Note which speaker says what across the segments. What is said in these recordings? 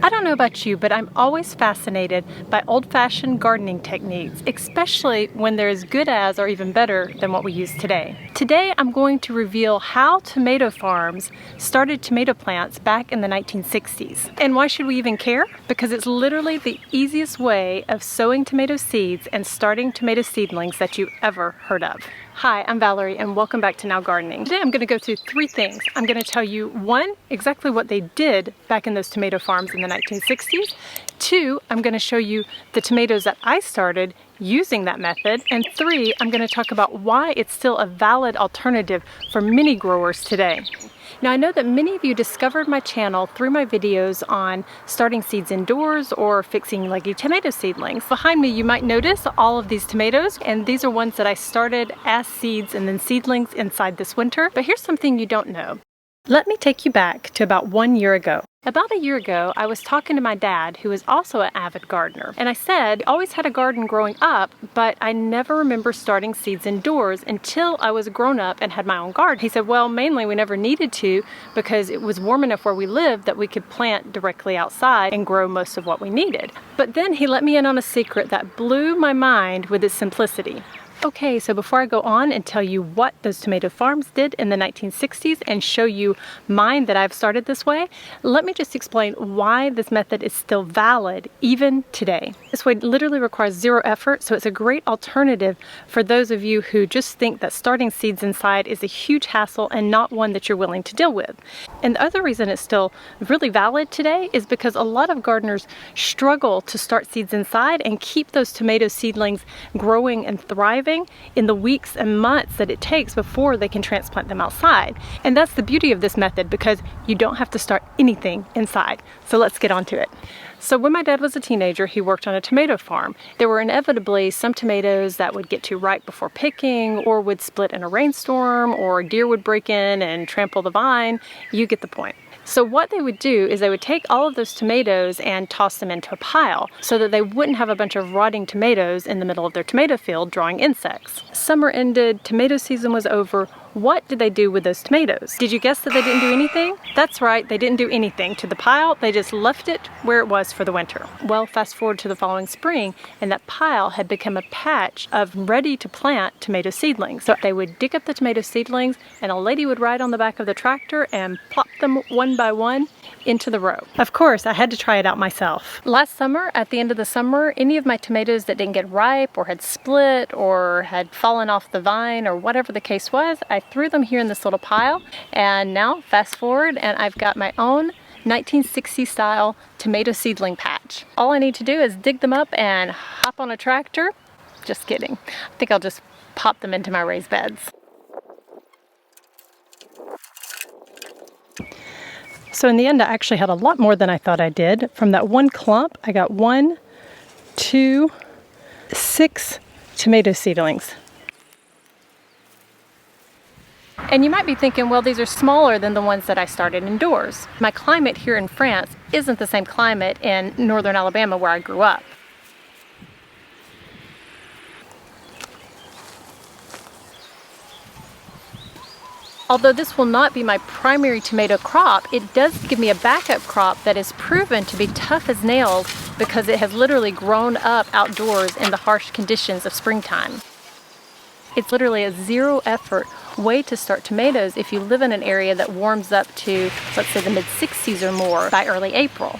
Speaker 1: I don't know about you, but I'm always fascinated by old-fashioned gardening techniques, especially when they're as good as or even better than what we use today. Today I'm going to reveal how tomato farms started tomato plants back in the 1960s. And why should we even care? Because it's literally the easiest way of sowing tomato seeds and starting tomato seedlings that you ever heard of. Hi, I'm Valerie and welcome back to Now Gardening. Today I'm going to go through three things. I'm going to tell you, one, exactly what they did back in those tomato farms in the 1960s. Two, I'm going to show you the tomatoes that I started using that method. And three, I'm going to talk about why it's still a valid alternative for many growers today. Now I know that many of you discovered my channel through my videos on starting seeds indoors or fixing leggy tomato seedlings. Behind me you might notice all of these tomatoes, and these are ones that I started as seeds and then seedlings inside this winter. But here's something you don't know. Let me take you back to about 1 year ago. About a year ago, I was talking to my dad, who is also an avid gardener, and I said, I always had a garden growing up, but I never remember starting seeds indoors until I was grown up and had my own garden. He said, well, mainly we never needed to because it was warm enough where we lived that we could plant directly outside and grow most of what we needed. But then he let me in on a secret that blew my mind with its simplicity. Okay, so before I go on and tell you what those tomato farms did in the 1960s and show you mine that I've started this way, let me just explain why this method is still valid even today. This way literally requires zero effort, so it's a great alternative for those of you who just think that starting seeds inside is a huge hassle and not one that you're willing to deal with. And the other reason it's still really valid today is because a lot of gardeners struggle to start seeds inside and keep those tomato seedlings growing and thriving in the weeks and months that it takes before they can transplant them outside. And that's the beauty of this method, because you don't have to start anything inside. So let's get on to it. So when my dad was a teenager, he worked on a tomato farm. There were inevitably some tomatoes that would get too ripe before picking, or would split in a rainstorm, or a deer would break in and trample the vine. You get the point. So what they would do is they would take all of those tomatoes and toss them into a pile so that they wouldn't have a bunch of rotting tomatoes in the middle of their tomato field drawing insects. Summer ended, tomato season was over. What did they do with those tomatoes? Did you guess that they didn't do anything? That's right, they didn't do anything to the pile. They just left it where it was for the winter. Well, fast forward to the following spring, and that pile had become a patch of ready to plant tomato seedlings. So they would dig up the tomato seedlings, and a lady would ride on the back of the tractor and plop them one by one into the row. Of course, I had to try it out myself. Last summer, at the end of the summer, any of my tomatoes that didn't get ripe or had split or had fallen off the vine or whatever the case was, I threw them here in this little pile. And now, fast forward, and I've got my own 1960 style tomato seedling patch. All I need to do is dig them up and hop on a tractor. Just kidding. I think I'll just pop them into my raised beds. So in the end, I actually had a lot more than I thought I did. From that one clump, I got 1, 2, 6 tomato seedlings. And you might be thinking, well, these are smaller than the ones that I started indoors. My climate here in France isn't the same climate in northern Alabama where I grew up. Although this will not be my primary tomato crop, it does give me a backup crop that is proven to be tough as nails because it has literally grown up outdoors in the harsh conditions of springtime. It's literally a zero effort way to start tomatoes if you live in an area that warms up to, let's say, the mid-60s or more by early April.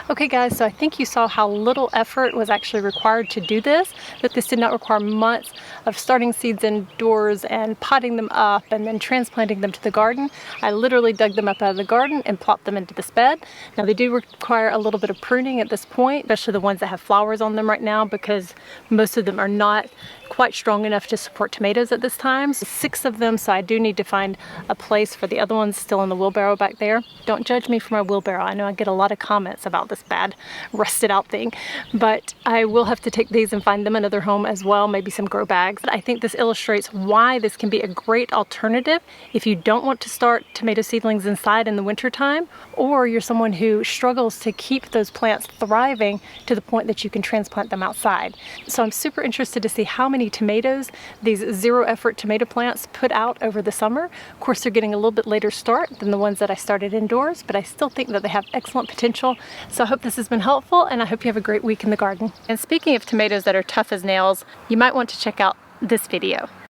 Speaker 1: Okay guys, so I think you saw how little effort was actually required to do this, that this did not require months of starting seeds indoors and potting them up and then transplanting them to the garden. I literally dug them up out of the garden and plopped them into this bed. Now they do require a little bit of pruning at this point, especially the ones that have flowers on them right now, because most of them are not quite strong enough to support tomatoes at this time. So 6 of them, so I do need to find a place for the other ones still in the wheelbarrow back there. Don't judge me for my wheelbarrow. I know I get a lot of comments about this this bad rusted out thing. But I will have to take these and find them another home as well, maybe some grow bags. I think this illustrates why this can be a great alternative if you don't want to start tomato seedlings inside in the wintertime, or you're someone who struggles to keep those plants thriving to the point that you can transplant them outside. So I'm super interested to see how many tomatoes these zero effort tomato plants put out over the summer. Of course, they're getting a little bit later start than the ones that I started indoors, but I still think that they have excellent potential. So I hope this has been helpful, and I hope you have a great week in the garden. And speaking of tomatoes that are tough as nails, you might want to check out this video.